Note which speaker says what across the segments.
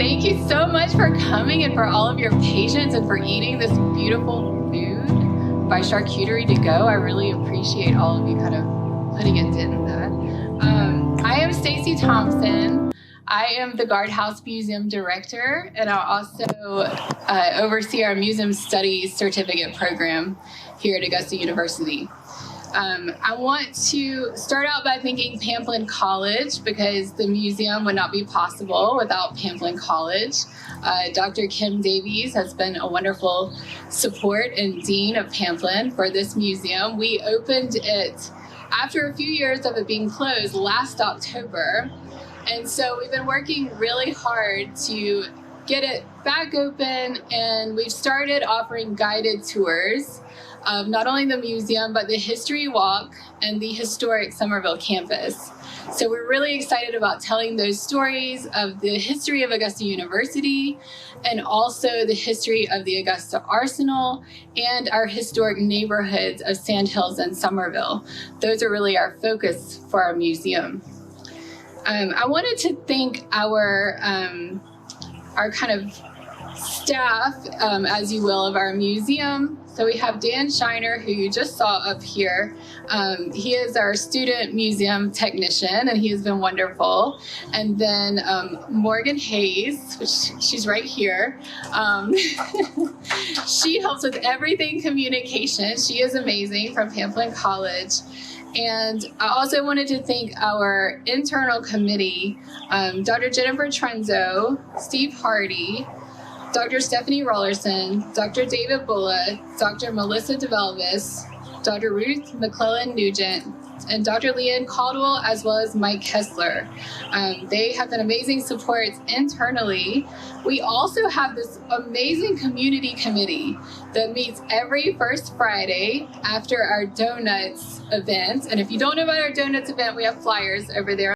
Speaker 1: Thank you so much for coming and for all of your patience and for eating this beautiful food by Charcuterie to Go. I really appreciate all of you kind of putting a dent in that. I am Stacy Thompson. I am the Guardhouse Museum Director, and I also oversee our Museum Studies Certificate program here at Augusta University. I want to start out by thanking Pamplin College because the museum would not be possible without Pamplin College. Dr. Kim Davies has been a wonderful support and dean of Pamplin for this museum. We opened it after a few years of it being closed last October. And so we've been working really hard to get it back open, and we've started offering guided tours of not only the museum, but the history walk and the historic Somerville campus. So we're really excited about telling those stories of the history of Augusta University and also the history of the Augusta Arsenal and our historic neighborhoods of Sandhills and Somerville. Those are really our focus for our museum. I wanted to thank our kind of staff, as you will, of our museum. So we have Dan Shiner, who you just saw up here. He is our student museum technician, and he has been wonderful. And then Morgan Hayes, which she's right here. She helps with everything communication. She is amazing, from Pamplin College. And I also wanted to thank our internal committee, Dr. Jennifer Trenzo, Steve Hardy, Dr. Stephanie Rollerson, Dr. David Bulla, Dr. Melissa DeVelvis, Dr. Ruth McClellan Nugent, and Dr. Leanne Caldwell, as well as Mike Kessler. They have been amazing supports internally. We also have this amazing community committee that meets every first Friday after our donuts event. And if you don't know about our donuts event, we have flyers over there.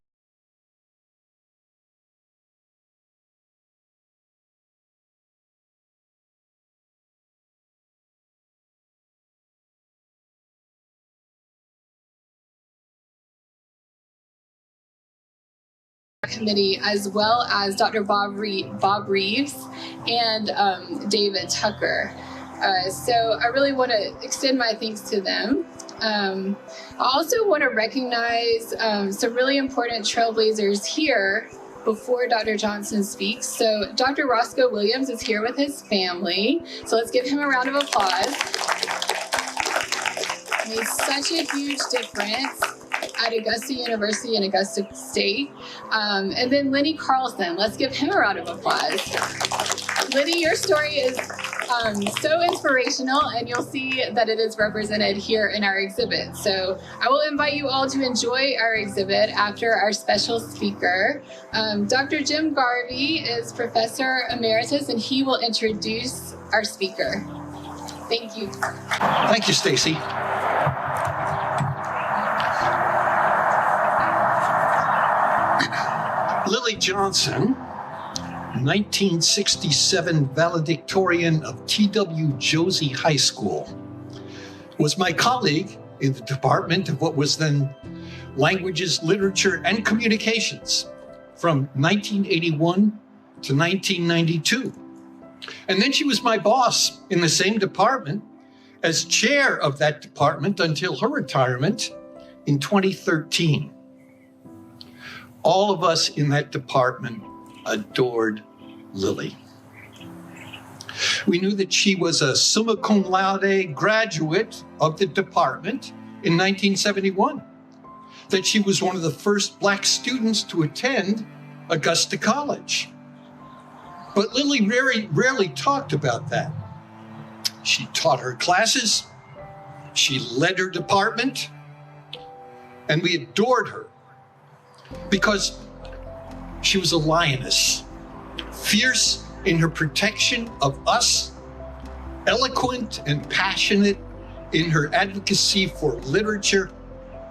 Speaker 1: Committee, as well as Dr. Bob Reeves and David Tucker. So I really want to extend my thanks to them. I also want to recognize some really important trailblazers here before Dr. Johnson speaks. So Dr. Roscoe Williams is here with his family. So let's give him a round of applause. He made such a huge difference at Augusta University and Augusta State. And then Lenny Carlson, let's give him a round of applause. Lenny, your story is so inspirational, and you'll see that it is represented here in our exhibit. So I will invite you all to enjoy our exhibit after our special speaker. Dr. Jim Garvey is Professor Emeritus, and he will introduce our speaker. Thank you.
Speaker 2: Thank you, Stacy. Lillie Johnson, 1967 valedictorian of T.W. Josie High School, was my colleague in the department of what was then Languages, Literature, and Communications from 1981 to 1992. And then she was my boss in the same department as chair of that department until her retirement in 2013. All of us in that department adored Lillie. We knew that she was a summa cum laude graduate of the department in 1971, that she was one of the first Black students to attend Augusta College. But Lillie rarely talked about that. She taught her classes, she led her department, and we adored her because she was a lioness, fierce in her protection of us, eloquent and passionate in her advocacy for literature,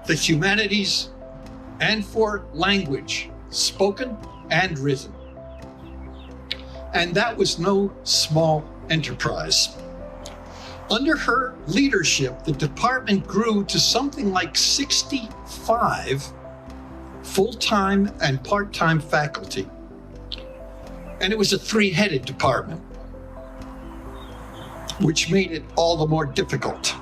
Speaker 2: the humanities, and for language, spoken and written. And that was no small enterprise. Under her leadership, the department grew to something like 65 full-time and part-time faculty. And it was a three-headed department, which made it all the more difficult.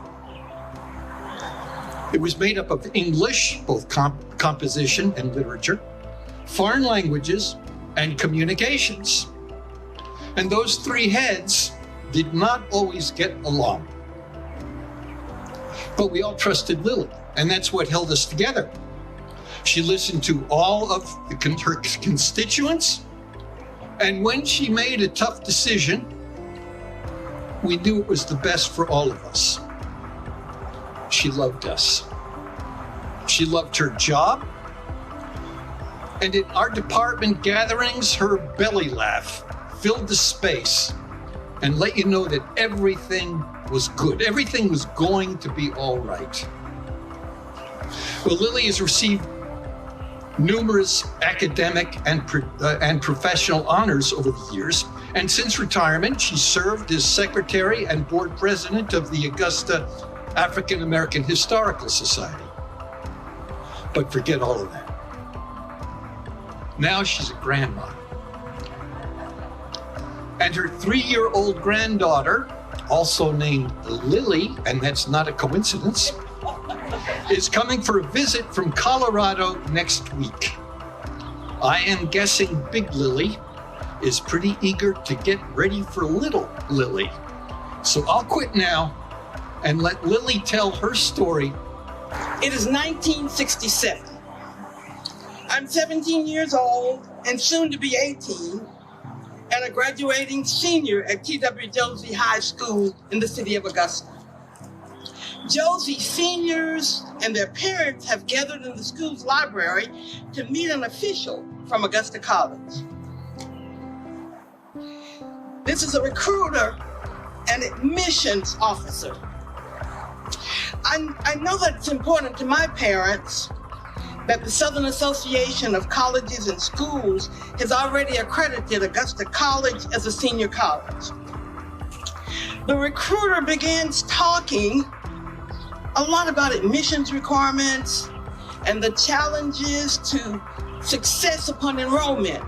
Speaker 2: It was made up of English, both composition and literature, foreign languages, and communications. And those three heads did not always get along. But we all trusted Lillie, and that's what held us together. She listened to all of her constituents, and when she made a tough decision, we knew it was the best for all of us. She loved us. She loved her job, and in our department gatherings, her belly laugh filled the space and let you know that everything was good. Everything was going to be all right. Well, Lillie has received numerous academic and professional honors over the years, and since retirement, she served as secretary and board president of the Augusta African American Historical Society. But forget all of that. Now she's a grandma. And her 3-year-old granddaughter, also named Lillie, and that's not a coincidence, is coming for a visit from Colorado next week. I am guessing Big Lillie is pretty eager to get ready for Little Lillie. So I'll quit now and let Lillie tell her story.
Speaker 3: It is 1967. I'm 17 years old and soon to be 18, and a graduating senior at T.W. Josie High School in the city of Augusta. Josie seniors and their parents have gathered in the school's library to meet an official from Augusta College. This is a recruiter and admissions officer. I know that it's important to my parents that the Southern Association of Colleges and Schools has already accredited Augusta College as a senior college. The recruiter begins talking a lot about admissions requirements and the challenges to success upon enrollment.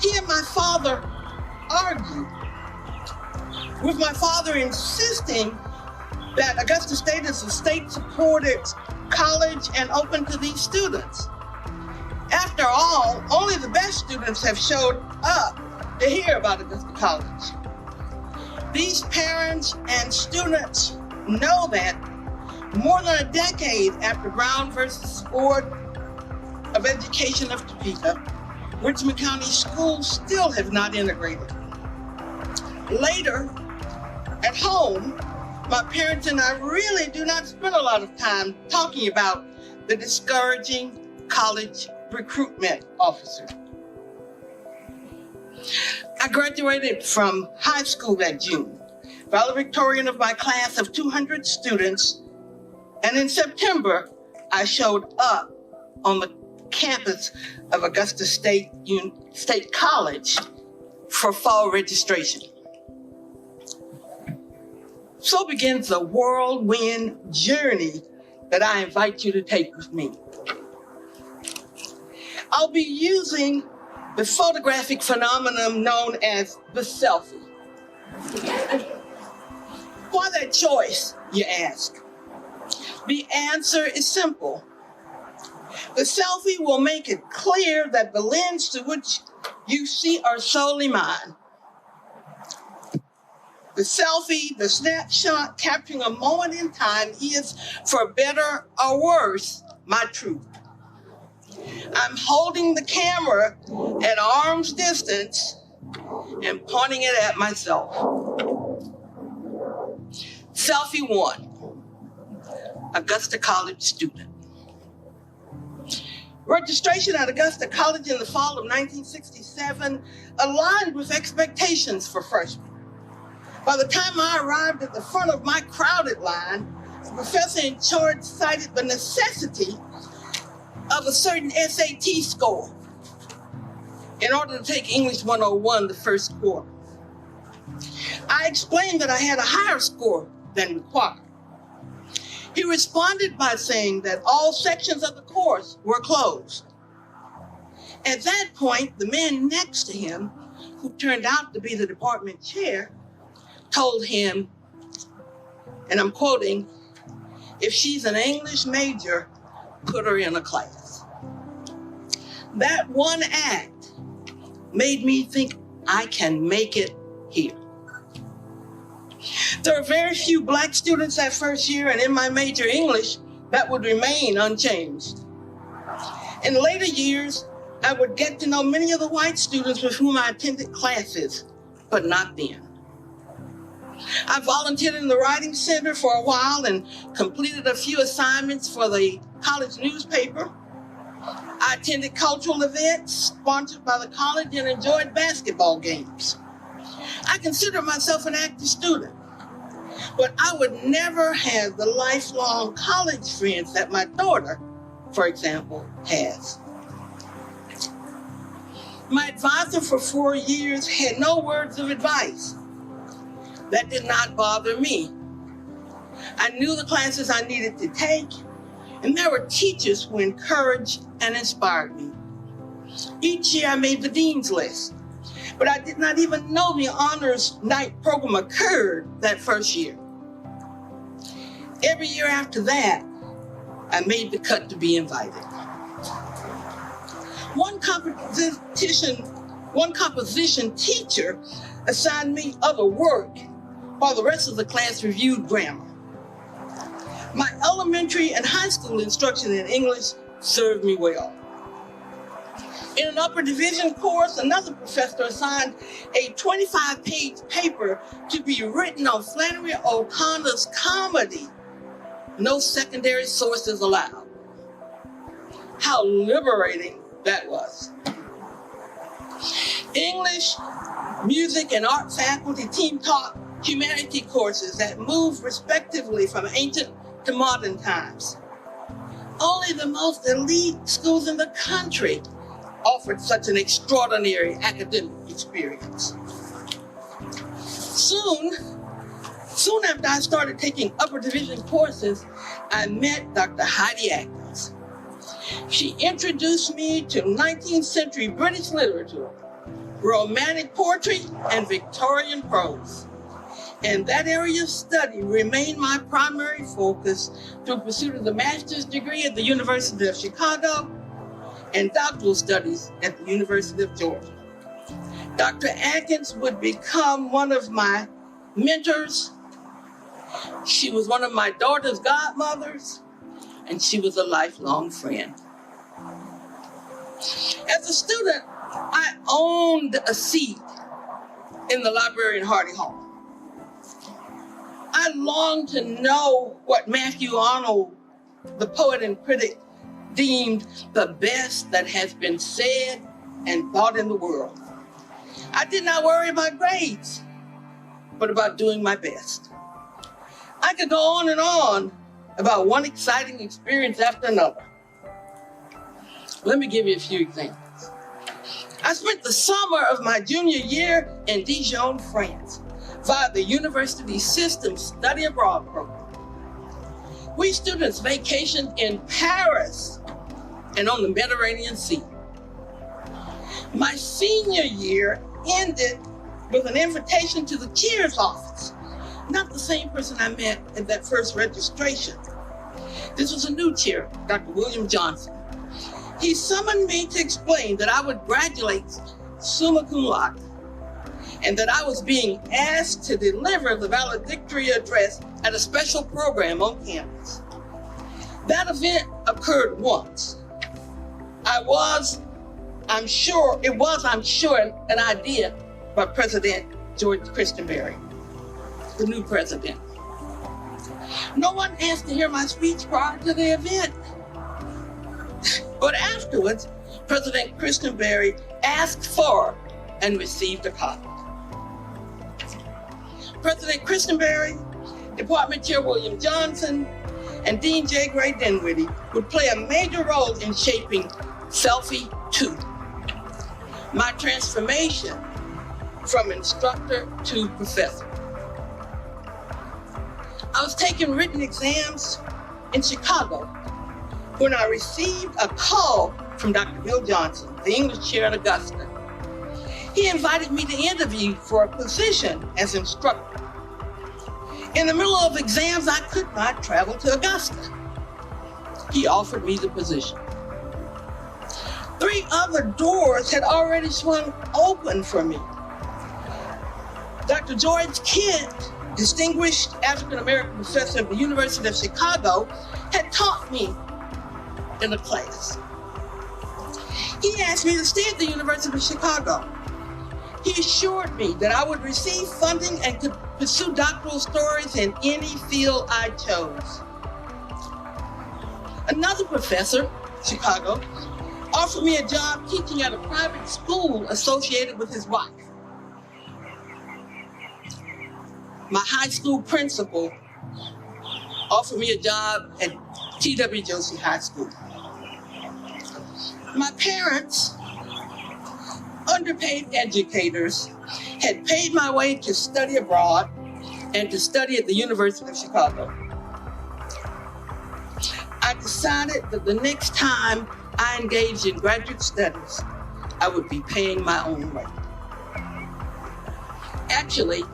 Speaker 3: He and my father argued, with my father insisting that Augusta State is a state-supported college and open to these students. After all, only the best students have showed up to hear about Augusta College. These parents and students know that more than a decade after Brown versus Board of Education of Topeka, Richmond County schools still have not integrated. Later, at home, my parents and I really do not spend a lot of time talking about the discouraging college recruitment officer. I graduated from high school that June, valedictorian of my class of 200 students, and in September, I showed up on the campus of Augusta State College for fall registration. So begins the whirlwind journey that I invite you to take with me. I'll be using the photographic phenomenon known as the selfie. Why that choice, you ask? The answer is simple. The selfie will make it clear that the lens to which you see are solely mine. The selfie, the snapshot capturing a moment in time is, for better or worse, my truth. I'm holding the camera at arm's distance and pointing it at myself. Selfie 1, Augusta College student. Registration at Augusta College in the fall of 1967 aligned with expectations for freshmen. By the time I arrived at the front of my crowded line, the professor in charge cited the necessity of a certain SAT score in order to take English 101 the first quarter. I explained that I had a higher score than required. He responded by saying that all sections of the course were closed. At that point, the man next to him, who turned out to be the department chair, told him, and I'm quoting, "If she's an English major, put her in a class." That one act made me think I can make it here. There are very few Black students that first year, and in my major English, that would remain unchanged. In later years, I would get to know many of the white students with whom I attended classes, but not then. I volunteered in the Writing Center for a while and completed a few assignments for the college newspaper. I attended cultural events sponsored by the college and enjoyed basketball games. I consider myself an active student, but I would never have the lifelong college friends that my daughter, for example, has. My advisor for 4 years had no words of advice. That did not bother me. I knew the classes I needed to take, and there were teachers who encouraged and inspired me. Each year I made the dean's list, but I did not even know the honors night program occurred that first year. Every year after that, I made the cut to be invited. One composition teacher assigned me other work while the rest of the class reviewed grammar. My elementary and high school instruction in English served me well. In an upper division course, another professor assigned a 25-page paper to be written on Flannery O'Connor's comedy, No Secondary Sources Allowed. How liberating that was. English, music, and art faculty team taught humanity courses that moved respectively from ancient to modern times. Only the most elite schools in the country offered such an extraordinary academic experience. Soon after I started taking upper division courses, I met Dr. Heidi Atkins. She introduced me to 19th century British literature, romantic poetry, and Victorian prose. And that area of study remained my primary focus through pursuit of the master's degree at the University of Chicago and doctoral studies at the University of Georgia. Dr. Atkins would become one of my mentors. She was one of my daughter's godmothers, and she was a lifelong friend. As a student, I owned a seat in the library in Hardy Hall. I longed to know what Matthew Arnold, the poet and critic, deemed the best that has been said and thought in the world. I did not worry about grades, but about doing my best. I could go on and on about one exciting experience after another. Let me give you a few examples. I spent the summer of my junior year in Dijon, France, via the university system study abroad program. We students vacationed in Paris and on the Mediterranean Sea. My senior year ended with an invitation to the chair's office, not the same person I met at that first registration. This was a new chair, Dr. William Johnson. He summoned me to explain that I would graduate summa cum laude, and that I was being asked to deliver the valedictory address at a special program on campus. That event occurred once. I'm sure, an idea by President George Christenberry, the new president. No one asked to hear my speech prior to the event. But afterwards, President Christenberry asked for and received a copy. President Christenberry, Department Chair William Johnson, and Dean J. Gray Dinwiddie would play a major role in shaping Selfie 2, my transformation from instructor to professor. I was taking written exams in Chicago when I received a call from Dr. Bill Johnson, the English chair at Augusta. He invited me to interview for a position as instructor. In the middle of exams, I could not travel to Augusta. He offered me the position. 3 other doors had already swung open for me. Dr. George Kent, distinguished African-American professor at the University of Chicago, had taught me in a class. He asked me to stay at the University of Chicago. He assured me that I would receive funding and could pursue doctoral stories in any field I chose. Another professor, Chicago, offered me a job teaching at a private school associated with his wife. My high school principal offered me a job at T.W. Josie High School. My parents, underpaid educators, had paid my way to study abroad and to study at the University of Chicago. I decided that the next time I engaged in graduate studies, I would be paying my own way. Actually,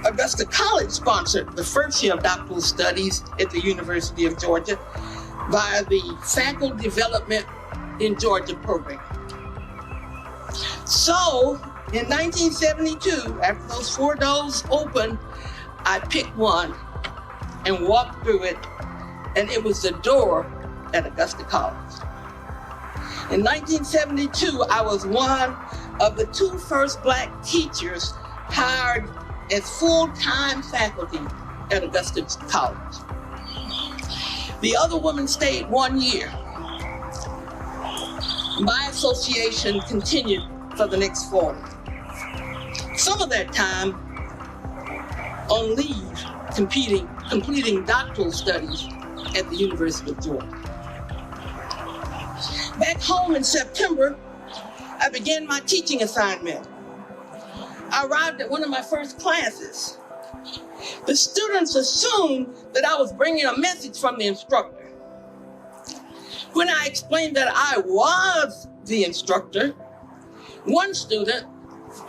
Speaker 3: Augusta College sponsored the first year of doctoral studies at the University of Georgia via the Faculty Development in Georgia program. So, in 1972, after those 4 doors opened, I picked one and walked through it, and it was the door at Augusta College. In 1972, I was one of the 2 first Black teachers hired as full-time faculty at Augusta College. The other woman stayed 1 year. My association continued for the next 40. Some of that time on leave, completing doctoral studies at the University of Georgia. Back home in September, I began my teaching assignment. I arrived at one of my first classes. The students assumed that I was bringing a message from the instructor. When I explained that I was the instructor, one student,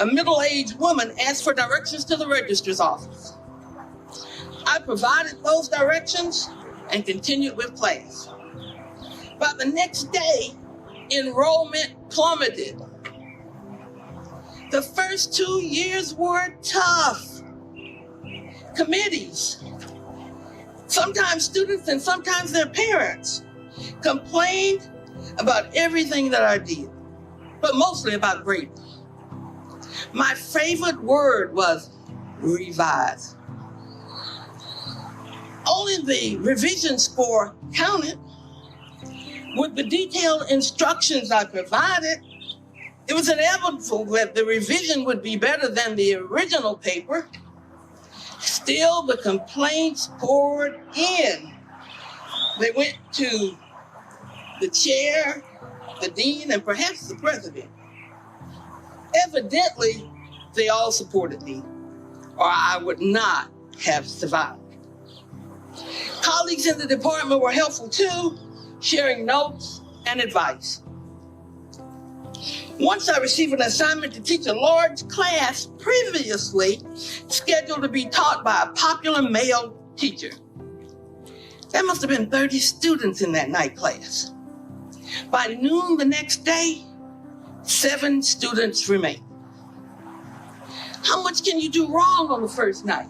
Speaker 3: a middle-aged woman, asked for directions to the registrar's office. I provided those directions and continued with class. By the next day, enrollment plummeted. The first 2 years were tough. Committees, sometimes students and sometimes their parents, complained about everything that I did, but mostly about grading. My favorite word was revise. Only the revision score counted. With the detailed instructions I provided, it was inevitable that the revision would be better than the original paper. Still, the complaints poured in. They went to the chair, the dean, and perhaps the president. Evidently, they all supported me, or I would not have survived. Colleagues in the department were helpful too, sharing notes and advice. Once I received an assignment to teach a large class previously scheduled to be taught by a popular male teacher. There must have been 30 students in that night class. By noon the next day, 7 students remained. How much can you do wrong on the first night?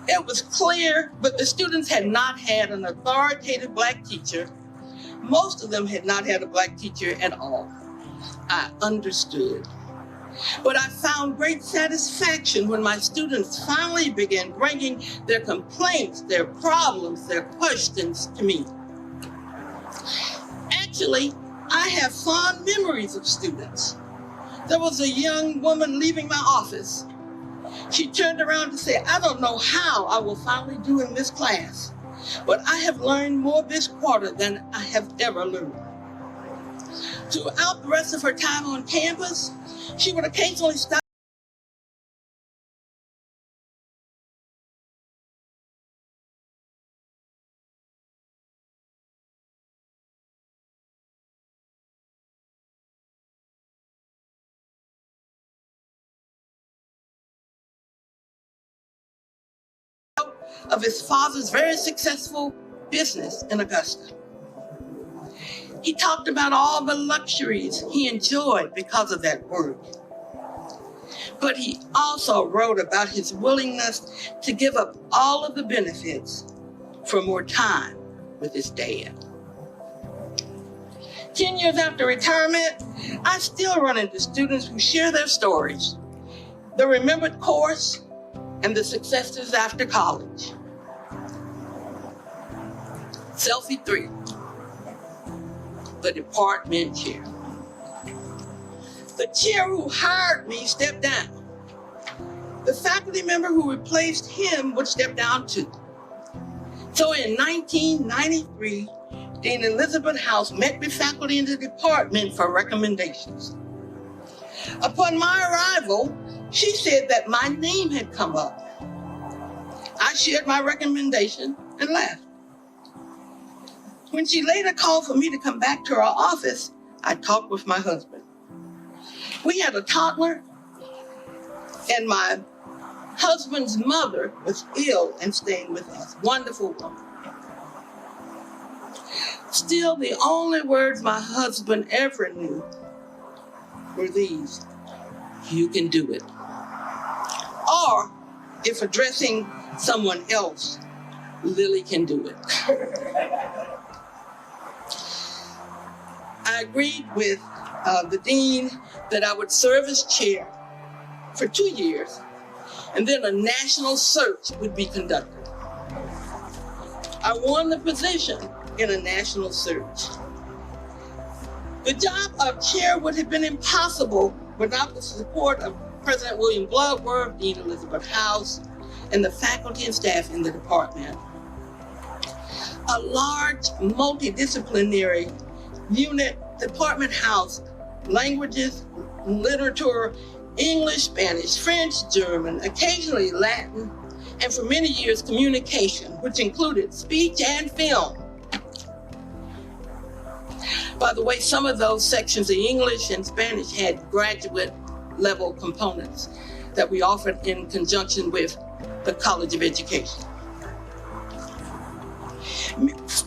Speaker 3: It was clear, but the students had not had an authoritative Black teacher. Most of them had not had a Black teacher at all. I understood. But I found great satisfaction when my students finally began bringing their complaints, their problems, their questions to me. Actually, I have fond memories of students. There was a young woman leaving my office. She turned around to say, I don't know how I will finally do in this class, but I have learned more this quarter than I have ever learned. Throughout the rest of her time on campus, she would occasionally stop of his father's very successful business in Augusta. He talked about all the luxuries he enjoyed because of that work. But he also wrote about his willingness to give up all of the benefits for more time with his dad. 10 years after retirement, I still run into students who share their stories, the remembered course, and the successes after college. Selfie 3, the department chair. The chair who hired me stepped down. The faculty member who replaced him would step down too. So in 1993, Dean Elizabeth House met with faculty in the department for recommendations. Upon my arrival, she said that my name had come up. I shared my recommendation and left. When she later called for me to come back to her office, I talked with my husband. We had a toddler, and my husband's mother was ill and staying with us. Wonderful woman. Still, the only words my husband ever knew were these: "You can do it." Or, if addressing someone else, "Lillie can do it." I agreed with the dean that I would serve as chair for 2 years, and then a national search would be conducted. I won the position in a national search. The job of chair would have been impossible without the support of President William Bloodworth, Dean Elizabeth House, and the faculty and staff in the department. A large multidisciplinary unit, Department House, languages, literature, English, Spanish, French, German, occasionally Latin, and for many years communication, which included speech and film. By the way, some of those sections of English and Spanish had graduate level components that we offered in conjunction with the College of Education.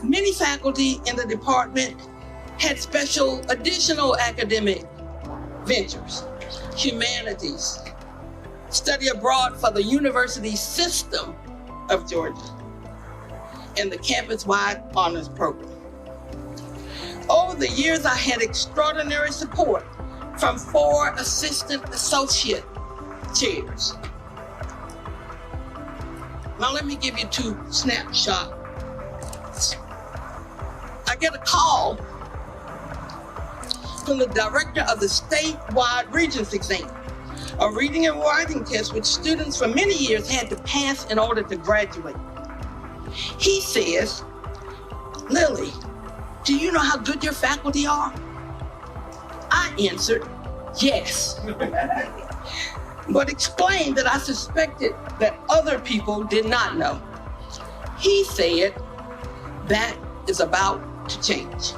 Speaker 3: Many faculty in the department had special additional academic ventures, humanities, study abroad for the university system of Georgia, and the campus-wide honors program. Over the years, I had extraordinary support from 4 assistant associate chairs. Now let me give you 2 snapshots. I get a call from the director of the statewide Regents exam, a reading and writing test which students for many years had to pass in order to graduate. He says, "Lillie, do you know how good your faculty are?" I answered, "Yes," but explained that I suspected that other people did not know. He said, "That is about to change."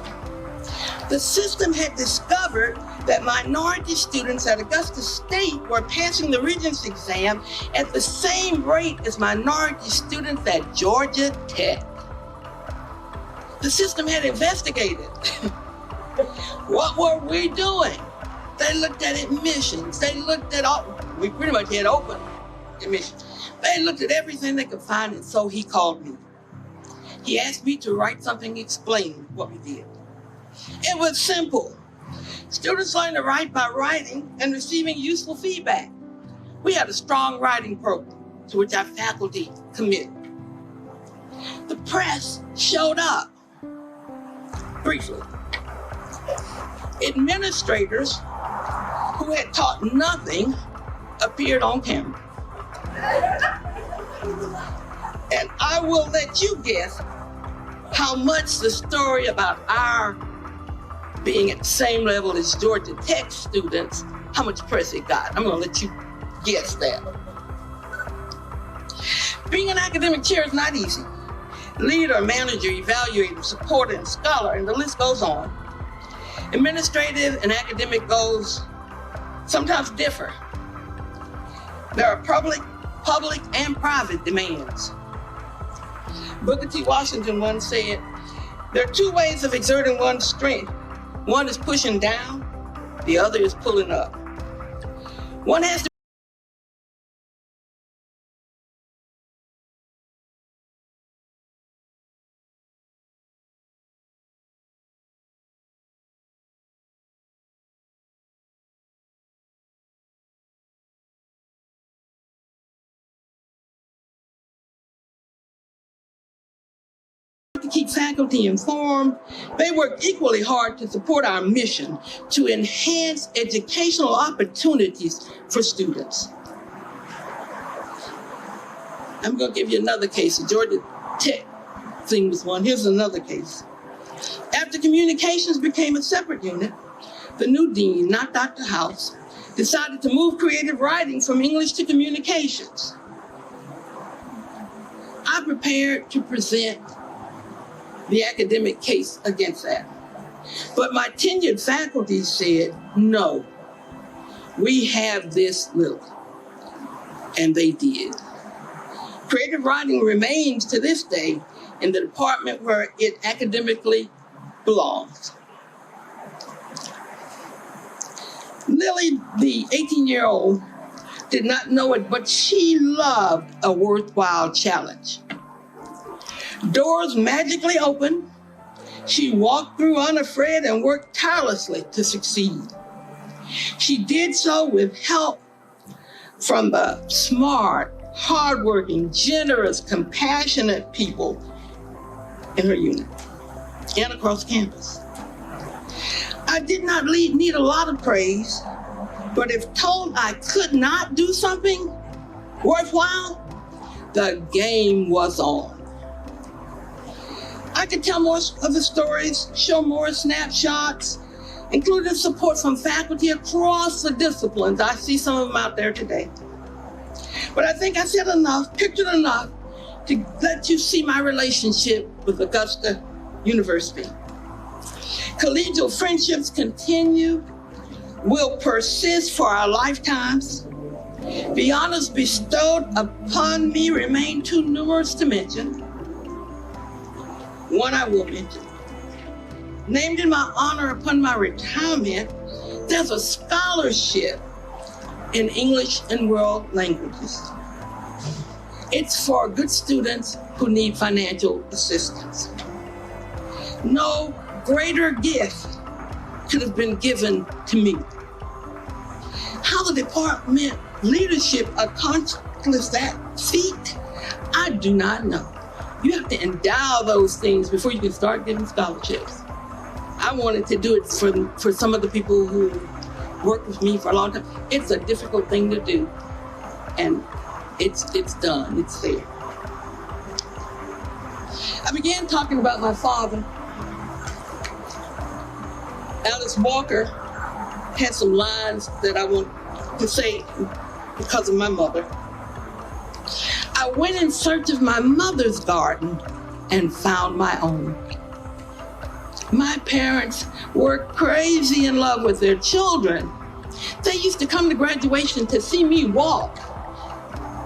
Speaker 3: The system had discovered that minority students at Augusta State were passing the Regents exam at the same rate as minority students at Georgia Tech. The system had investigated. What were we doing? They looked at admissions. They looked at all, we pretty much had open admissions. They looked at everything they could find, and so he called me. He asked me to write something explaining what we did. It was simple. Students learn to write by writing and receiving useful feedback. We had a strong writing program to which our faculty committed. The press showed up. Briefly, administrators who had taught nothing appeared on camera. And I will let you guess how much the story about our being at the same level as Georgia Tech students, how much press it got. I'm gonna let you guess that. Being an academic chair is not easy. Leader, manager, evaluator, supporter, and scholar, and the list goes on. Administrative and academic goals sometimes differ. There are public and private demands. Booker T. Washington once said, there are two ways of exerting one's strength. One is pushing down, the other is pulling up. One has to keep faculty informed. They work equally hard to support our mission to enhance educational opportunities for students. I'm going to give you another case. The Georgia Tech thing was one. Here's another case. After communications became a separate unit, the new dean, not Dr. House, decided to move creative writing from English to communications. I prepared to present the academic case against that. But my tenured faculty said, no, we have this, Lillie. And they did. Creative writing remains to this day in the department where it academically belongs. Lillie, the 18-year-old, did not know it, but she loved a worthwhile challenge. Doors magically opened. She walked through unafraid and worked tirelessly to succeed. She did so with help from the smart, hardworking, generous, compassionate people in her unit and across campus. I did not need a lot of praise, but if told I could not do something worthwhile, the game was on. I could tell more of the stories, show more snapshots, including support from faculty across the disciplines. I see some of them out there today. But I think I said enough, pictured enough to let you see my relationship with Augusta University. Collegial friendships continue, will persist for our lifetimes. The honors bestowed upon me remain too numerous to mention. One I will mention. Named in my honor upon my retirement, there's a scholarship in English and world languages. It's for good students who need financial assistance. No greater gift could have been given to me. How the department leadership accomplished that feat, I do not know. You have to endow those things before you can start giving scholarships. I wanted to do it for some of the people who worked with me for a long time. It's a difficult thing to do, and it's done, it's there. I began talking about my father. Alice Walker had some lines that I want to say because of my mother. I went in search of my mother's garden and found my own. My parents were crazy in love with their children. They used to come to graduation to see me walk.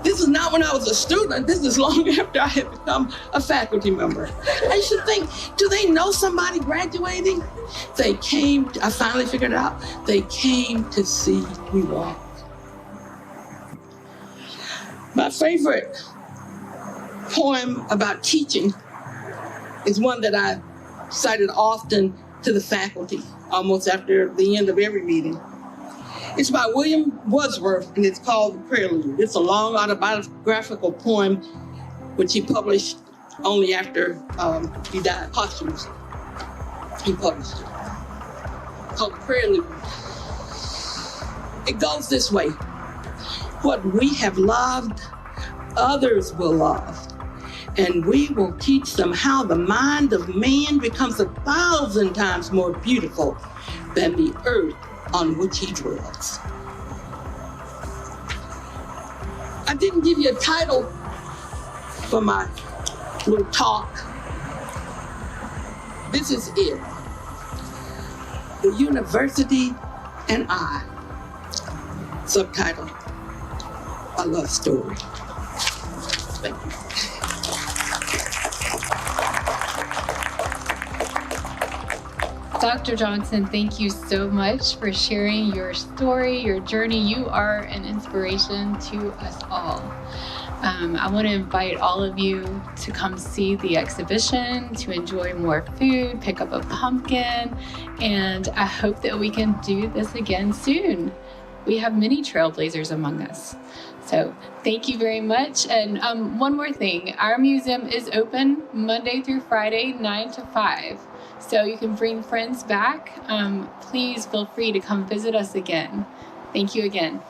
Speaker 3: This is not when I was a student. This is long after I had become a faculty member. I should think, do they know somebody graduating? They came, I finally figured it out, they came to see me walk. My favorite poem about teaching is one that I cited often to the faculty, almost after the end of every meeting. It's by William Wordsworth, and it's called The Prelude. It's a long autobiographical poem which he published only after he died posthumously. He published it. It's called The Prelude. It goes this way. What we have loved, others will love, and we will teach them how the mind of man becomes 1,000 times more beautiful than the earth on which he dwells. I didn't give you a title for my little talk. This is it. The University and I. Subtitle, A Love Story. Thank you.
Speaker 1: Dr. Johnson, thank you so much for sharing your story, your journey. You are an inspiration to us all. I want to invite all of you to come see the exhibition, to enjoy more food, pick up a pumpkin, and I hope that we can do this again soon. We have many trailblazers among us. So thank you very much. And one more thing, our museum is open Monday through Friday, 9 to 5. So you can bring friends back. Please feel free to come visit us again. Thank you again.